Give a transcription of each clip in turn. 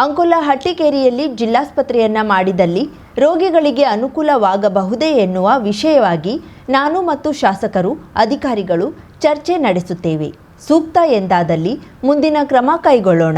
ಅಂಕೋಲಾ ಹಟ್ಟಿಕೇರಿಯಲ್ಲಿ ಜಿಲ್ಲಾಸ್ಪತ್ರೆಯನ್ನ ಮಾಡಿದಲ್ಲಿ ರೋಗಿಗಳಿಗೆ ಅನುಕೂಲವಾಗಬಹುದೇ ಎನ್ನುವ ವಿಷಯವಾಗಿ ನಾನು ಮತ್ತು ಶಾಸಕರು ಅಧಿಕಾರಿಗಳು ಚರ್ಚೆ ನಡೆಸುತ್ತೇವೆ. ಸೂಕ್ತ ಎಂದಾದಲ್ಲಿ ಮುಂದಿನ ಕ್ರಮ ಕೈಗೊಳ್ಳೋಣ,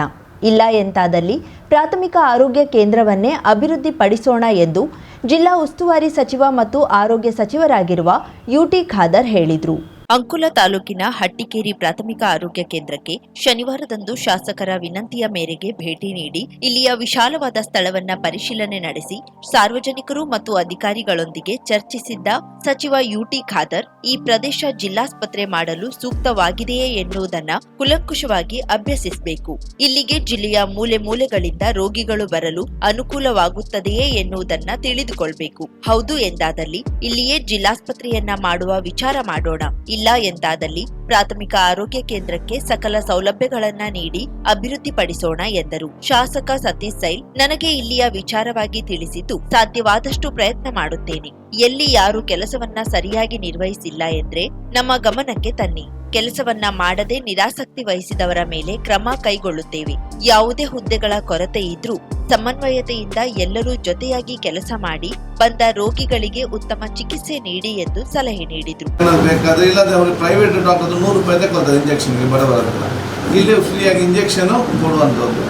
ಇಲ್ಲ ಎಂತಾದಲ್ಲಿ ಪ್ರಾಥಮಿಕ ಆರೋಗ್ಯ ಕೇಂದ್ರವನ್ನೇ ಅಭಿವೃದ್ಧಿಪಡಿಸೋಣ ಎಂದು ಜಿಲ್ಲಾ ಉಸ್ತುವಾರಿ ಸಚಿವ ಮತ್ತು ಆರೋಗ್ಯ ಸಚಿವರಾಗಿರುವ ಯುಟಿ ಖಾದರ್ ಹೇಳಿದರು. ಅಂಕೋಲಾ ತಾಲೂಕಿನ ಹಟ್ಟಿಕೇರಿ ಪ್ರಾಥಮಿಕ ಆರೋಗ್ಯ ಕೇಂದ್ರಕ್ಕೆ ಶನಿವಾರದಂದು ಶಾಸಕರ ವಿನಂತಿಯ ಮೇರೆಗೆ ಭೇಟಿ ನೀಡಿ ಇಲ್ಲಿಯ ವಿಶಾಲವಾದ ಸ್ಥಳವನ್ನ ಪರಿಶೀಲನೆ ನಡೆಸಿ ಸಾರ್ವಜನಿಕರು ಮತ್ತು ಅಧಿಕಾರಿಗಳೊಂದಿಗೆ ಚರ್ಚಿಸಿದ್ದ ಸಚಿವ ಯುಟಿ ಖಾದರ್ ಈ ಪ್ರದೇಶ ಜಿಲ್ಲಾಸ್ಪತ್ರೆ ಮಾಡಲು ಸೂಕ್ತವಾಗಿದೆಯೇ ಎನ್ನುವುದನ್ನ ಕೂಲಂಕುಷವಾಗಿ ಅಭ್ಯಸಿಸಬೇಕು. ಇಲ್ಲಿಗೆ ಜಿಲ್ಲೆಯ ಮೂಲೆ ಮೂಲೆಗಳಿಂದ ರೋಗಿಗಳು ಬರಲು ಅನುಕೂಲವಾಗುತ್ತದೆಯೇ ಎನ್ನುವುದನ್ನ ತಿಳಿದುಕೊಳ್ಬೇಕು. ಹೌದು ಎಂದಾದಲ್ಲಿ ಇಲ್ಲಿಯೇ ಜಿಲ್ಲಾಸ್ಪತ್ರೆಯನ್ನ ಮಾಡುವ ವಿಚಾರ ಮಾಡೋಣ, ಇಲ್ಲ ಎಂದಾದಲ್ಲಿ ಪ್ರಾಥಮಿಕ ಆರೋಗ್ಯ ಕೇಂದ್ರಕ್ಕೆ ಸಕಲ ಸೌಲಭ್ಯಗಳನ್ನ ನೀಡಿ ಅಭಿವೃದ್ಧಿಪಡಿಸೋಣ ಎಂದರು. ಶಾಸಕ ಸತೀಶ್ ಸೈಲ್ ನನಗೆ ಇಲ್ಲಿಯ ವಿಚಾರವಾಗಿ ತಿಳಿಸಿದ್ದು ಸಾಧ್ಯವಾದಷ್ಟು ಪ್ರಯತ್ನ ಮಾಡುತ್ತೇನೆ. ಎಲ್ಲಿ ಯಾರು ಕೆಲಸವನ್ನ ಸರಿಯಾಗಿ ನಿರ್ವಹಿಸಿಲ್ಲ ಎಂದ್ರೆ ನಮ್ಮ ಗಮನಕ್ಕೆ ತನ್ನಿ. ಕೆಲಸವನ್ನ ಮಾಡದೆ ನಿರಾಸಕ್ತಿ ವಹಿಸಿದವರ ಮೇಲೆ ಕ್ರಮ ಕೈಗೊಳ್ಳುತ್ತೇವೆ. ಯಾವುದೇ ಹುದ್ದೆಗಳ ಕೊರತೆ ಇದ್ರೂ ಸಮನ್ವಯತೆಯಿಂದ ಎಲ್ಲರೂ ಜೊತೆಯಾಗಿ ಕೆಲಸ ಮಾಡಿ ಬಂದ ರೋಗಿಗಳಿಗೆ ಉತ್ತಮ ಚಿಕಿತ್ಸೆ ನೀಡಿ ಎಂದು ಸಲಹೆ ನೀಡಿದರು. ಪ್ರೈವೇಟ್ ಡಾಕ್ಟರ್ 100 ರೂಪಾಯಿ ತಗೊಳ್ತಾರೆ ಇಂಜೆಕ್ಷನ್ಗೆ, ಬಡವರಲ್ಲ. ಇಲ್ಲಿ ಫ್ರೀಯಾಗಿ ಇಂಜೆಕ್ಷನ್ ಕೊಡುವಂಥದ್ದು,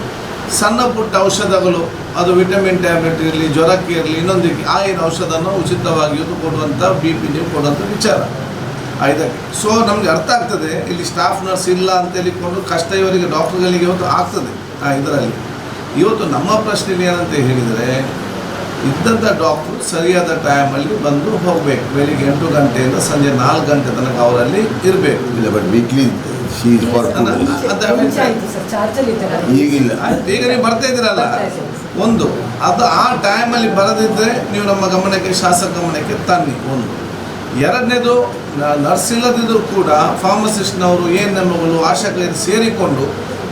ಸಣ್ಣ ಪುಟ್ಟ ಔಷಧಗಳು, ಅದು ವಿಟಮಿನ್ ಟ್ಯಾಬ್ಲೆಟ್ ಇರಲಿ, ಜ್ವರಕ್ಕೆ ಇರಲಿ, ಇನ್ನೊಂದಕ್ಕೆ ಆಯಿನ ಔಷಧನ ಉಚಿತವಾಗಿ ಕೊಡುವಂಥ BP ನೀವು ಕೊಡುವಂಥ ವಿಚಾರ ಇದಕ್ಕೆ. ಸೊ ನಮಗೆ ಅರ್ಥ ಆಗ್ತದೆ ಇಲ್ಲಿ ಸ್ಟಾಫ್ ನರ್ಸ್ ಇಲ್ಲ ಅಂತ ಹೇಳಿಕೊಂಡು ಕಷ್ಟ ಇವರಿಗೆ ಡಾಕ್ಟರ್ಗಳಿಗೆ ಇವತ್ತು ಆಗ್ತದೆ. ಇದರಲ್ಲಿ ಇವತ್ತು ನಮ್ಮ ಪ್ರಶ್ನೆ ಏನಂತ ಹೇಳಿದರೆ, ಇದ್ದಂಥ ಡಾಕ್ಟ್ರು ಸರಿಯಾದ ಟೈಮಲ್ಲಿ ಬಂದು ಹೋಗಬೇಕು. ಬೆಳಿಗ್ಗೆ 8 ಗಂಟೆಯಿಂದ ಸಂಜೆ 4 ಗಂಟೆ ತನಕ ಅವರಲ್ಲಿ ಇರಬೇಕು. ಇಲ್ಲ ಬಟ್ ವೀಕ್ಲಿ ಈಗಿಲ್ಲ, ಈಗ ನೀವು ಬರ್ತಾ ಇದ್ದೀರಲ್ಲ ಒಂದು, ಅದು ಆ ಟೈಮಲ್ಲಿ ಬರದಿದ್ದರೆ ನೀವು ನಮ್ಮ ಗಮನಕ್ಕೆ, ಶಾಸಕ ಗಮನಕ್ಕೆ ತನ್ನಿ. ಒಂದು. ಎರಡನೇದು, ನರ್ಸ್ ಇಲ್ಲದಿದ್ದರೂ ಕೂಡ ಫಾರ್ಮಸಿಸ್ಟ್ನವರು, ANMಗಳು, ಆಶಾಕರು ಸೇರಿಕೊಂಡು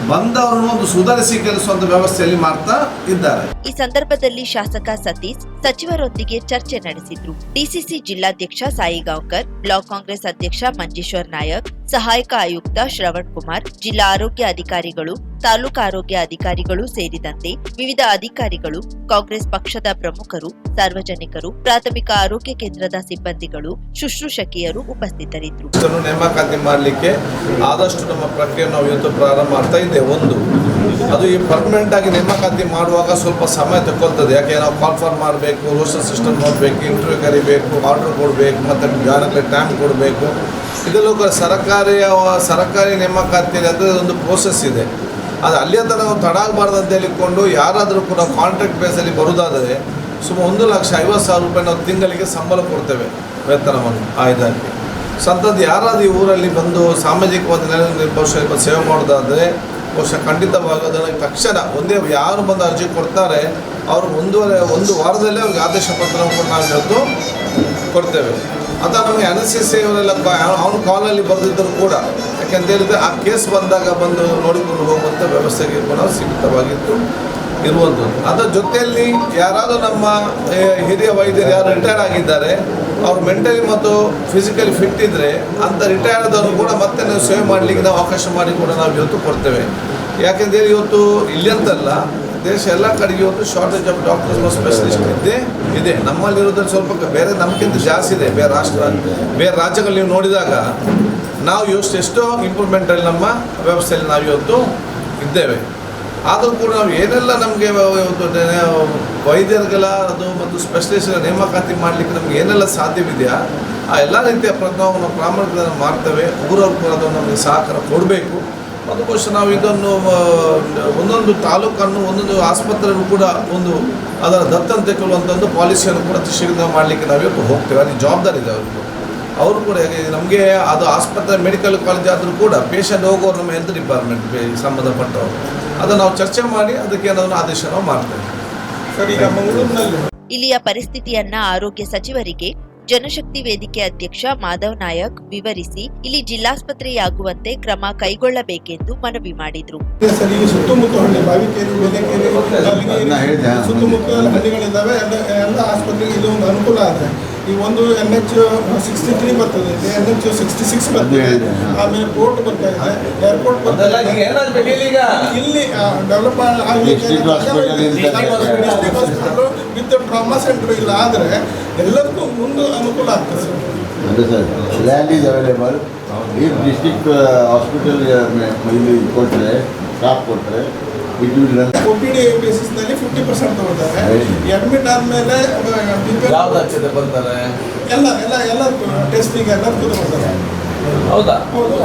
ಬಂದವರನ್ನು ಒಂದು ಸುಧಾರಿಸಿ ಕೆಲಸುವಂತ ವ್ಯವಸ್ಥೆಯಲ್ಲಿ ಮಾಡ್ತಾ ಇದ್ದಾರೆ. ಈ ಸಂದರ್ಭದಲ್ಲಿ ಶಾಸಕ ಸತೀಶ್ ಸಚಿವರೊಂದಿಗೆ ಚರ್ಚೆ ನಡೆಸಿದ್ರು. ಡಿಸಿಸಿ ಜಿಲ್ಲಾಧ್ಯಕ್ಷ ಸಾಯಿಗಾಂವ್ಕರ್, ಬ್ಲಾಕ್ ಕಾಂಗ್ರೆಸ್ ಅಧ್ಯಕ್ಷ ಮಂಜೇಶ್ವರ್ ನಾಯಕ್, ಸಹಾಯಕ ಆಯುಕ್ತ ಶ್ರವಣ್ ಕುಮಾರ್, ಜಿಲ್ಲಾ ಆರೋಗ್ಯ ಅಧಿಕಾರಿಗಳು, ತಾಲೂಕು ಆರೋಗ್ಯ ಅಧಿಕಾರಿಗಳು ಸೇರಿದಂತೆ ವಿವಿಧ ಅಧಿಕಾರಿಗಳು, ಕಾಂಗ್ರೆಸ್ ಪಕ್ಷದ ಪ್ರಮುಖರು, ಸಾರ್ವಜನಿಕರು, ಪ್ರಾಥಮಿಕ ಆರೋಗ್ಯ ಕೇಂದ್ರದ ಸಿಬ್ಬಂದಿಗಳು, ಶುಶ್ರೂಷಕಿಯರು ಉಪಸ್ಥಿತರಿದ್ದರು. ನೇಮಕಾತಿ ಮಾಡಲಿಕ್ಕೆ ಆದಷ್ಟು ನಮ್ಮ ಪ್ರಕ್ರಿಯೆ ನಾವು ಇವತ್ತು ಪ್ರಾರಂಭ ಮಾಡ್ತಾ ಇದ್ದೇವೆ. ಒಂದು, ಅದು ಈ ಪರ್ಮನೆಂಟ್ ಆಗಿ ನೇಮಕಾತಿ ಮಾಡುವಾಗ ಸ್ವಲ್ಪ ಸಮಯ ತಗೊಳ್ತದೆ. ಯಾಕೆ ನಾವು ಕಾನ್ಫರ್ಮ್ ಮಾಡಬೇಕು, ರೋಸ್ಟರ್ ಸಿಸ್ಟಮ್ ನೋಡಬೇಕು, ಇಂಟರ್ವ್ಯೂ ಕರಿಬೇಕು, ಆರ್ಡರ್ ಕೊಡಬೇಕು, ಮತ್ತು ಜನಕ್ಕೆ ಟೈಮ್ ಕೊಡಬೇಕು. ಇದೆಲ್ಲ ಸರ್ಕಾರಿ ನೇಮಕಾತಿಯಲ್ಲಿ ಅದರ ಒಂದು ಪ್ರೋಸೆಸ್ ಇದೆ. ಅದು ಅಲ್ಲಿ ಅಂತ ನಾವು ತಡ ಆಗಬಾರ್ದು ಅಂತ ಹೇಳಿಕೊಂಡು ಯಾರಾದರೂ ಕೂಡ ಕಾಂಟ್ರಾಕ್ಟ್ ಬೇಸಲ್ಲಿ ಬರುವುದಾದರೆ ಸುಮಾರು 1,50,000 ರೂಪಾಯಿ ನಾವು ತಿಂಗಳಿಗೆ ಸಂಬಳ ಕೊಡ್ತೇವೆ, ವೇತನವನ್ನು. ಇದಕ್ಕೆ ಸಂತದ್ದು ಯಾರಾದರೂ ಈ ಊರಲ್ಲಿ ಬಂದು ಸಾಮಾಜಿಕವಾದ ಬಹುಶಃ ಸೇವೆ ಮಾಡೋದಾದರೆ ಬಹುಶಃ ಖಂಡಿತವಾಗಿ ಅದನ್ನು ತಕ್ಷಣ ಒಂದೇ ಯಾರು ಬಂದು ಅರ್ಜಿ ಕೊಡ್ತಾರೆ ಅವರು ಒಂದು ವಾರದಲ್ಲೇ ಅವ್ರಿಗೆ ಆದೇಶ ಪತ್ರವನ್ನು ನಾವು ಇವತ್ತು ಕೊಡ್ತೇವೆ. ಅದು ನಮಗೆ NCC ಅವರೆಲ್ಲ ಅವನು ಕಾಲಲ್ಲಿ ಬರೆದಿದ್ದರೂ ಕೂಡ, ಯಾಕೆಂತ ಹೇಳಿದರೆ ಆ ಕೇಸ್ ಬಂದಾಗ ಬಂದು ನೋಡಿಕೊಂಡು ಹೋಗುವಂಥ ವ್ಯವಸ್ಥೆಗೆ ಕೂಡ ಸೀಮಿತವಾಗಿತ್ತು ಇರುವಂಥದ್ದು. ಅದರ ಜೊತೆಯಲ್ಲಿ ಯಾರಾದರೂ ನಮ್ಮ ಹಿರಿಯ ವೈದ್ಯರು ಯಾರು ರಿಟೈರ್ ಆಗಿದ್ದಾರೆ, ಅವ್ರು ಮೆಂಟಲಿ ಮತ್ತು ಫಿಸಿಕಲಿ ಫಿಟ್ ಇದ್ದರೆ ಅಂಥ ರಿಟೈರ್ ಆದವರು ಕೂಡ ಮತ್ತೆ ನಾವು ಸೇವೆ ಮಾಡಲಿಕ್ಕೆ ನಾವು ಅವಕಾಶ ಮಾಡಿ ಕೂಡ ನಾವು ಇವತ್ತು ಕೊಡ್ತೇವೆ. ಯಾಕೆಂದರೆ ಇವತ್ತು ಇಲ್ಲಿ ಅಂತಲ್ಲ, ದೇಶ ಎಲ್ಲ ಕಡೆಗೆ ಇವತ್ತು ಶಾರ್ಟೇಜ್ ಆಫ್ ಡಾಕ್ಟರ್ಸ್ ಮತ್ತು ಸ್ಪೆಷಲಿಸ್ಟ್ ಇದೆ. ನಮ್ಮಲ್ಲಿರೋದ್ರಲ್ಲಿ ಸ್ವಲ್ಪ ಬೇರೆ ನಮಗಿಂತ ಜಾಸ್ತಿ ಇದೆ. ಬೇರೆ ರಾಜ್ಯಗಳಲ್ಲಿ ನೀವು ನೋಡಿದಾಗ ನಾವು ಎಷ್ಟೋ ಇಂಪ್ರೂವ್ಮೆಂಟಲ್ಲಿ ನಮ್ಮ ವ್ಯವಸ್ಥೆಯಲ್ಲಿ ನಾವು ಇವತ್ತು ಇದ್ದೇವೆ. ಆದರೂ ಕೂಡ ನಾವು ಏನೆಲ್ಲ ನಮಗೆ ವೈದ್ಯರುಗಳ ಅದು ಮತ್ತು ಸ್ಪೆಷಲಿಸ್ಟ್ಗಳ ನೇಮಕಾತಿ ಮಾಡಲಿಕ್ಕೆ ನಮಗೆ ಏನೆಲ್ಲ ಸಾಧ್ಯವಿದೆಯಾ ಆ ಎಲ್ಲ ರೀತಿಯ ಪ್ರಯತ್ನವನ್ನು ಪ್ರಾಮಾಣಿಕವಾಗಿ ಮಾಡ್ತೇವೆ. ಊರವ್ರು ಕೂಡ ಅದನ್ನು ನಮಗೆ ಸಹಕಾರ ಕೊಡಬೇಕು. ಅದಕ್ಕೋಸ್ಕರ ನಾವು ಇದನ್ನು ಒಂದೊಂದು ತಾಲೂಕನ್ನು, ಒಂದೊಂದು ಆಸ್ಪತ್ರೆಯನ್ನು ಕೂಡ ಅದರ ದತ್ತನ್ನು ತೆಗೊಳ್ಳುವಂಥ ಒಂದು ಪಾಲಿಸಿಯನ್ನು ಕೂಡ ಶೀಘ್ರ ಮಾಡಲಿಕ್ಕೆ ನಾವಿವತ್ತು ಹೋಗ್ತೇವೆ. ಅಲ್ಲಿ ಜವಾಬ್ದಾರಿ ಇದೆ ಅವರಿಗೂ. ಅವರು ಕೂಡ ನಮಗೆ ಅದು ಆಸ್ಪತ್ರೆ ಮೆಡಿಕಲ್ ಕಾಲೇಜ್ ಆದರೂ ಕೂಡ ಪೇಷಂಟ್ ಹೋಗೋರು ನಮ್ಮ ಹೆಲ್ತ್ ಡಿಪಾರ್ಟ್ಮೆಂಟ್ ಸಂಬಂಧಪಟ್ಟವರು, ಅದನ್ನು ನಾವು ಚರ್ಚೆ ಮಾಡಿ ಅದಕ್ಕೆ ಏನಾದರೂ ಆದೇಶ ನಾವು ಮಾಡ್ತೇವೆ. ಇಲ್ಲಿಯ ಪರಿಸ್ಥಿತಿಯನ್ನ ಆರೋಗ್ಯ ಸಚಿವರಿಗೆ ಜನಶಕ್ತಿ ವೇದಿಕೆ ಅಧ್ಯಕ್ಷ ಮಾಧವ್ ನಾಯಕ್ ವಿವರಿಸಿ ಇಲ್ಲಿ ಜಿಲ್ಲಾಸ್ಪತ್ರೆಯಾಗುವಂತೆ ಕ್ರಮ ಕೈಗೊಳ್ಳಬೇಕೆಂದು ಮನವಿ ಮಾಡಿದ್ರು. ಸುತ್ತಮುತ್ತ ಹಳ್ಳಿ ಬಾವಿಕೇರಿ, ಬೆಲೆಕೇರಿ, ಸುತ್ತಮುತ್ತ ಹಳ್ಳಿಗಳಿದ್ದಾವೆ. ಎಲ್ಲ ಆಸ್ಪತ್ರೆಗೆ ಇದು ಒಂದು ಅನುಕೂಲ ಆದರೆ ಈ ಒಂದು NH63 ಬರ್ತದೆ, NH66 ಬರ್ತದೆ, ಆಮೇಲೆ ಪೋರ್ಟ್ ಬರ್ತಾ ಇದೆ, ಏರ್ಪೋರ್ಟ್ ಬರ್ತಾ ಇದೆ. ಇಲ್ಲಿ ಡೆವಲಪ್ ವಿತ್ ಟ್ರಾಮಾ ಸೆಂಟರ್ ಇಲ್ಲ ಆದರೆ ಎಲ್ಲದಕ್ಕೂ ಮುಂದೆ ಅನುಕೂಲ ಆಗ್ತದೆ ಸರ್. ಅದೇ ಸರ್, ಲ್ಯಾಂಡ್ ಈಸ್ ಅವೈಲೇಬಲ್. ಈ ಡಿಸ್ಟ್ರಿಕ್ಟ್ ಹಾಸ್ಪಿಟಲ್ ಇಲ್ಲಿ ಕೊಟ್ಟರೆ, ಸ್ಟಾಫ್ ಕೊಟ್ಟರೆ OPD ಬೇಸಿಸ್ನಲ್ಲಿ 50% ತಗೋತಾರೆ. ಅಡ್ಮಿಟ್ ಆದಮೇಲೆ ಎಲ್ಲ ಟೆಸ್ಟಿಂಗ್ ಎಲ್ಲದಕ್ಕೂ ತಗೋತಾರೆ. ಹೌದಾ? ಹೌದು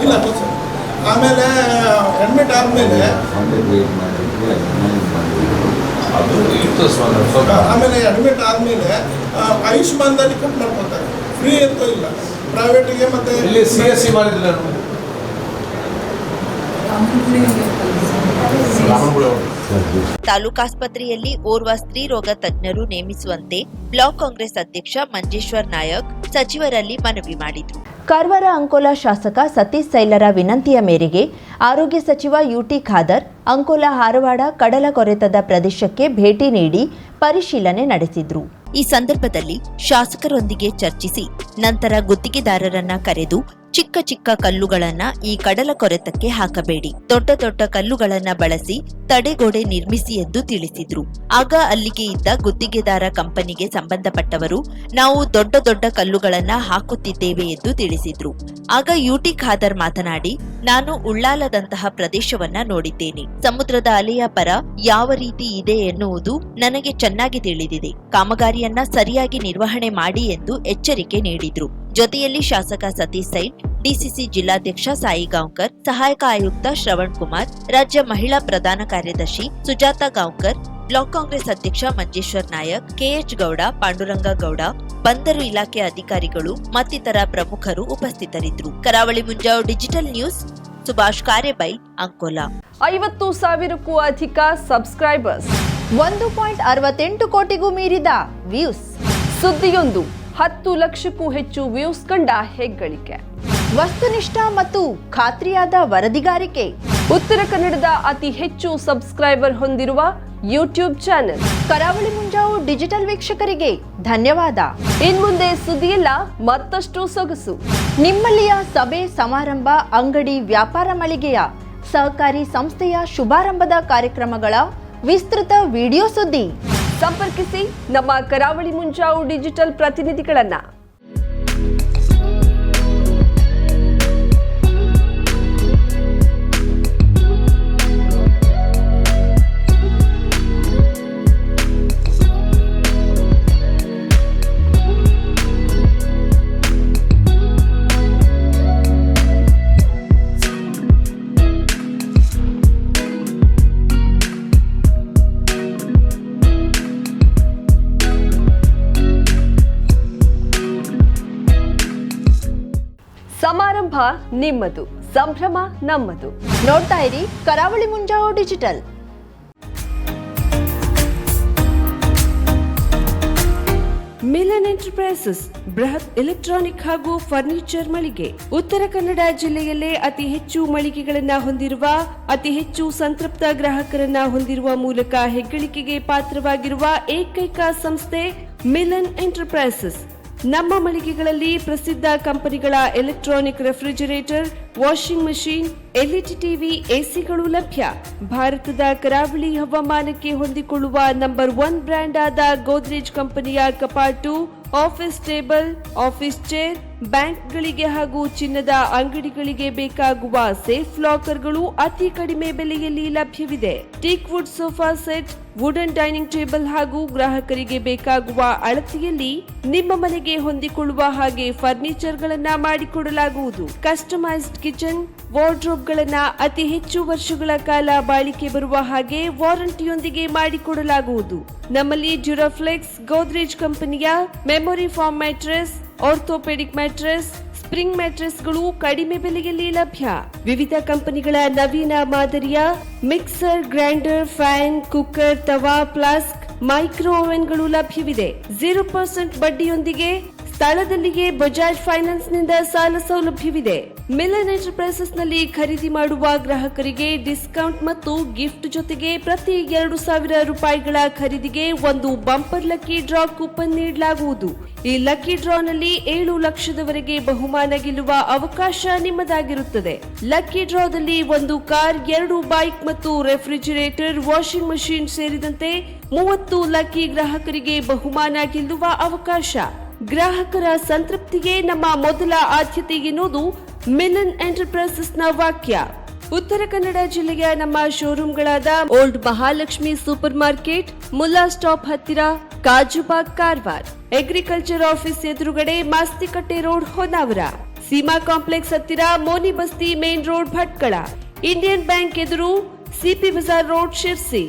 ಇಲ್ಲ ಸರ್. ಆಮೇಲೆ ಅಡ್ಮಿಟ್ ಆದಮೇಲೆ ಆಮೇಲೆ ಅಡ್ಮಿಟ್ ಆದಮೇಲೆ ಆಯುಷ್ಮಾನ್ದಲ್ಲಿ ಕಟ್ ಮಾಡ್ಕೊತಾರೆ. ಫ್ರೀ ಅಂತೂ ಇಲ್ಲ, ಪ್ರೈವೇಟಿಗೆ ಮತ್ತೆ CSC ಮಾಡಿದ್ರೆ ತಾಲೂಕಾಸ್ಪತ್ರೆಯಲ್ಲಿ ಓರ್ವ ಸ್ತ್ರೀ ರೋಗ ತಜ್ಞರು ನೇಮಿಸುವಂತೆ ಬ್ಲಾಕ್ ಕಾಂಗ್ರೆಸ್ ಅಧ್ಯಕ್ಷ ಮಂಜೇಶ್ವರ್ ನಾಯಕ್ ಸಚಿವರಲ್ಲಿ ಮನವಿ ಮಾಡಿದರು. ಕಾರವಾರ ಅಂಕೋಲಾ ಶಾಸಕ ಸತೀಶ್ ಸೈಲರ ವಿನಂತಿಯ ಮೇರೆಗೆ ಆರೋಗ್ಯ ಸಚಿವ UT ಖಾದರ್ ಅಂಕೋಲಾ ಹಾರವಾಡ ಕಡಲ ಕೊರೆತದ ಪ್ರದೇಶಕ್ಕೆ ಭೇಟಿ ನೀಡಿ ಪರಿಶೀಲನೆ ನಡೆಸಿದ್ರು. ಈ ಸಂದರ್ಭದಲ್ಲಿ ಶಾಸಕರೊಂದಿಗೆ ಚರ್ಚಿಸಿ ನಂತರ ಗುತ್ತಿಗೆದಾರರನ್ನ ಕರೆದು ಚಿಕ್ಕ ಚಿಕ್ಕ ಕಲ್ಲುಗಳನ್ನ ಈ ಕಡಲ ಕೊರೆತಕ್ಕೆ ಹಾಕಬೇಡಿ, ದೊಡ್ಡ ದೊಡ್ಡ ಕಲ್ಲುಗಳನ್ನ ಬಳಸಿ ತಡೆಗೋಡೆ ನಿರ್ಮಿಸಿ ಎಂದು ತಿಳಿಸಿದ್ರು. ಆಗ ಅಲ್ಲಿಗೆ ಇದ್ದ ಗುತ್ತಿಗೆದಾರ ಕಂಪನಿಗೆ ಸಂಬಂಧಪಟ್ಟವರು ನಾವು ದೊಡ್ಡ ದೊಡ್ಡ ಕಲ್ಲುಗಳನ್ನ ಹಾಕುತ್ತಿದ್ದೇವೆ ಎಂದು ತಿಳಿಸಿದ್ರು. ಆಗ UT ಖಾದರ್ ಮಾತನಾಡಿ, ನಾನು ಉಳ್ಳಾಲದಂತಹ ಪ್ರದೇಶವನ್ನ ನೋಡಿದ್ದೇನೆ. ಸಮುದ್ರದ ಅಲೆಯ ಪರ ಯಾವ ರೀತಿ ಇದೆ ಎನ್ನುವುದು ನನಗೆ ಚೆನ್ನಾಗಿ ತಿಳಿದಿದೆ. ಕಾಮಗಾರಿಯನ್ನ ಸರಿಯಾಗಿ ನಿರ್ವಹಣೆ ಮಾಡಿ ಎಂದು ಎಚ್ಚರಿಕೆ ನೀಡಿದ್ರು. ಜೊತೆಯಲ್ಲಿ ಶಾಸಕ ಸತೀಶ್ ಸೈಲ್, ಡಿಸಿಸಿ ಜಿಲ್ಲಾಧ್ಯಕ್ಷ ಸಾಯಿ ಗಾಂವ್ಕರ್, ಸಹಾಯಕ ಆಯುಕ್ತ ಶ್ರವಣ್ ಕುಮಾರ್, ರಾಜ್ಯ ಮಹಿಳಾ ಪ್ರಧಾನ ಕಾರ್ಯದರ್ಶಿ ಸುಜಾತಾ ಗಾಂವ್ಕರ್, ಬ್ಲಾಕ್ ಕಾಂಗ್ರೆಸ್ ಅಧ್ಯಕ್ಷ ಮಂಜೇಶ್ವರ್ ನಾಯಕ್, KH ಗೌಡ, ಪಾಂಡುರಂಗ ಗೌಡ, ಬಂದರು ಇಲಾಖೆ ಅಧಿಕಾರಿಗಳು ಮತ್ತಿತರ ಪ್ರಮುಖರು ಉಪಸ್ಥಿತರಿದ್ದರು. ಕರಾವಳಿ ಮುಂಜಾವು ಡಿಜಿಟಲ್ ನ್ಯೂಸ್, ಸುಭಾಷ್ ಕಾರೆಬೈಲ್, ಅಂಕೋಲಾ. 50,000ಕ್ಕೂ ಅಧಿಕ ಸಬ್ಸ್ಕ್ರೈಬರ್ಸ್, 1.68 ಕೋಟಿಗೂ ಮೀರಿದ ವ್ಯೂಸ್. ಸುದ್ದಿಯೊಂದು 10 ಲಕ್ಷಕ್ಕೂ ಹೆಚ್ಚು ವ್ಯೂಸ್ ಕಂಡ ಹೆಗ್ಗಳಿಕೆ. ವಸ್ತುನಿಷ್ಠ ಮತ್ತು ಖಾತ್ರಿಯಾದ ವರದಿಗಾರಿಕೆ. ಉತ್ತರ ಕನ್ನಡದ ಅತಿ ಹೆಚ್ಚು ಸಬ್ಸ್ಕ್ರೈಬರ್ ಹೊಂದಿರುವ ಯೂಟ್ಯೂಬ್ ಚಾನೆಲ್ ಕರಾವಳಿ ಮುಂಜಾವು ಡಿಜಿಟಲ್ ವೀಕ್ಷಕರಿಗೆ ಧನ್ಯವಾದ. ಇನ್ಮುಂದೆ ಸುದ್ದಿಯೆಲ್ಲ ಮತ್ತಷ್ಟು ಸೊಗಸು. ನಿಮ್ಮಲ್ಲಿಯ ಸಭೆ ಸಮಾರಂಭ, ಅಂಗಡಿ, ವ್ಯಾಪಾರ ಮಳಿಗೆಯ ಸಹಕಾರಿ ಸಂಸ್ಥೆಯ ಶುಭಾರಂಭದ ಕಾರ್ಯಕ್ರಮಗಳ ವಿಸ್ತೃತ ವಿಡಿಯೋ ಸುದ್ದಿ. ಸಂಪರ್ಕಿಸಿ ನಮ್ಮ ಕರಾವಳಿ ಮುಂಜಾವು ಡಿಜಿಟಲ್ ಪ್ರತಿನಿಧಿಗಳನ್ನ. ಸಮಾರಂಭ ನಿಮ್ಮದು, ಸಂಭ್ರಮ ನಮ್ಮದು. ನೋಡ್ತಾ ಇರಿ ಕರಾವಳಿ ಮುಂಜಾವು ಡಿಜಿಟಲ್. ಮಿಲನ್ ಎಂಟರ್ಪ್ರೈಸಸ್ ಬೃಹತ್ ಎಲೆಕ್ಟ್ರಾನಿಕ್ ಹಾಗೂ ಫರ್ನಿಚರ್ ಮಳಿಗೆ. ಉತ್ತರ ಕನ್ನಡ ಜಿಲ್ಲೆಯಲ್ಲೇ ಅತಿ ಹೆಚ್ಚು ಮಳಿಗೆಗಳನ್ನ ಹೊಂದಿರುವ, ಅತಿ ಹೆಚ್ಚು ಸಂತೃಪ್ತ ಗ್ರಾಹಕರನ್ನ ಹೊಂದಿರುವ ಮೂಲಕ ಹೆಗ್ಗಳಿಕೆಗೆ ಪಾತ್ರವಾಗಿರುವ ಏಕೈಕ ಸಂಸ್ಥೆ ಮಿಲನ್ ಎಂಟರ್ಪ್ರೈಸಸ್. ನಮ್ಮ ಮಳಿಗೆಗಳಲ್ಲಿ ಪ್ರಸಿದ್ಧ ಕಂಪನಿಗಳ electronic refrigerator, washing machine, LED TV, ಎಸಿಗಳು ಲಭ್ಯ. ಭಾರತದ ಕರಾವಳಿ ಹವಾಮಾನಕ್ಕೆ ಹೊಂದಿಕೊಳ್ಳುವ ನಂಬರ್ 1 ಬ್ರ್ಯಾಂಡ್ ಆದ ಗೋದ್ರೇಜ್ ಕಂಪನಿಯ ಕಪಾಟು, ಆಫೀಸ್ ಟೇಬಲ್, ಆಫೀಸ್ ಚೇರ್, ಬ್ಯಾಂಕ್ಗಳಿಗೆ ಹಾಗೂ ಚಿನ್ನದ ಅಂಗಡಿಗಳಿಗೆ ಬೇಕಾಗುವ ಸೇಫ್ ಲಾಕರ್ಗಳು ಅತಿ ಕಡಿಮೆ ಬೆಲೆಯಲ್ಲಿ ಲಭ್ಯವಿದೆ. Teak wood sofa set, wooden dining table ಹಾಗೂ ಗ್ರಾಹಕರಿಗೆ ಬೇಕಾಗುವ ಅಳತೆಯಲ್ಲಿ ನಿಮ್ಮ ಮನೆಗೆ ಹೊಂದಿಕೊಳ್ಳುವ ಹಾಗೆ ಫರ್ನಿಚರ್ ಗಳನ್ನ ಮಾಡಿಕೊಡಲಾಗುವುದು. ಕಸ್ಟಮೈಸ್ಡ್ ಕಿಚನ್, ವಾರ್ಡ್ರೋಬ್ ಗಳನ್ನ ಅತಿ ಹೆಚ್ಚು ವರ್ಷಗಳ ಕಾಲ ಬಾಳಿಕೆ ಬರುವ ಹಾಗೆ ವಾರಂಟಿಯೊಂದಿಗೆ ಮಾಡಿಕೊಡಲಾಗುವುದು. ನಮ್ಮಲ್ಲಿ ಡ್ಯೂರಾಫ್ಲೆಕ್ಸ್, ಗೋದ್ರೇಜ್ ಕಂಪನಿಯ memory foam mattress, orthopaedic mattress, spring ಮ್ಯಾಟ್ರೆಸ್ಗಳು ಕಡಿಮೆ ಬೆಲೆಯಲ್ಲಿ ಲಭ್ಯ. ವಿವಿಧ ಕಂಪನಿಗಳ ನವೀನ ಮಾದರಿಯ ಮಿಕ್ಸರ್, ಗ್ರೈಂಡರ್, ಫ್ಯಾನ್, ಕುಕ್ಕರ್, ತವಾ, ಫ್ಲಾಸ್ಕ್, ಮೈಕ್ರೋ ಓವೆನ್ಗಳು ಲಭ್ಯವಿದೆ. 0% ಬಡ್ಡಿಯೊಂದಿಗೆ ಸ್ಥಳದಲ್ಲಿಯೇ ಬಜಾಜ್ ಫೈನಾನ್ಸ್ ನಿಂದ ಸಾಲ ಸೌಲಭ್ಯವಿದೆ. ಮಿಲನ್ ಎಂಟರ್ಪ್ರೈಸಸ್ನಲ್ಲಿ ಖರೀದಿ ಮಾಡುವ ಗ್ರಾಹಕರಿಗೆ ಡಿಸ್ಕೌಂಟ್ ಮತ್ತು ಗಿಫ್ಟ್ ಜೊತೆಗೆ ಪ್ರತಿ 2,000 ರೂಪಾಯಿಗಳ ಖರೀದಿಗೆ ಒಂದು ಬಂಪರ್ ಲಕ್ಕಿ ಡ್ರಾ ಕೂಪನ್ ನೀಡಲಾಗುವುದು. ಈ ಲಕ್ಕಿ ಡ್ರಾನಲ್ಲಿ 7 ಲಕ್ಷದವರೆಗೆ ಬಹುಮಾನ ಗೆಲ್ಲುವ ಅವಕಾಶ ನಿಮ್ಮದಾಗಿರುತ್ತದೆ. ಲಕ್ಕಿ ಡ್ರಾದಲ್ಲಿ 1 ಕಾರ್, 2 ಬೈಕ್ ಮತ್ತು ರೆಫ್ರಿಜಿರೇಟರ್, ವಾಷಿಂಗ್ ಮಷಿನ್ ಸೇರಿದಂತೆ 30 ಲಕ್ಕಿ ಗ್ರಾಹಕರಿಗೆ ಬಹುಮಾನ ಗೆಲ್ಲುವ ಅವಕಾಶ. ಗ್ರಾಹಕರ ಸಂತೃಪ್ತಿಗೆ ನಮ್ಮ ಮೊದಲ ಆದ್ಯತೆ ಎನ್ನುವುದು ಮಿಲನ್ ಎಂಟರ್ಪ್ರೈಸಸ್ನ ವಾಕ್ಯ. ಉತ್ತರ ಕನ್ನಡ ಜಿಲ್ಲೆಯ ನಮ್ಮ ಶೋರೂಮ್ಗಳಾದ old Mahalakshmi super market, Mulla stop ಹತ್ತಿರ, ಕಾಜುಬಾಗ್ ಕಾರವಾರ, ಅಗ್ರಿಕಲ್ಚರ್ ಆಫೀಸ್ ಎದುರುಗಡೆ ಮಾಸ್ತಿಕಟ್ಟೆ ರೋಡ್ ಹೊನ್ನಾವರ, ಸೀಮಾ ಕಾಂಪ್ಲೆಕ್ಸ್ ಹತ್ತಿರ Moni Basti main road Bhatkal, Indian bank ಎದುರು CP Bazar road Sirsi,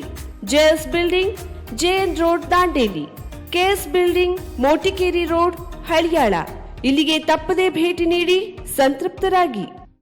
JS building JN road Dandeli, KS building Motikeri road Haliyal. ಇಲ್ಲಿಗೆ ತಪ್ಪದೇ ಭೇಟಿ ನೀಡಿ ಸಂತೃಪ್ತರಾಗಿ.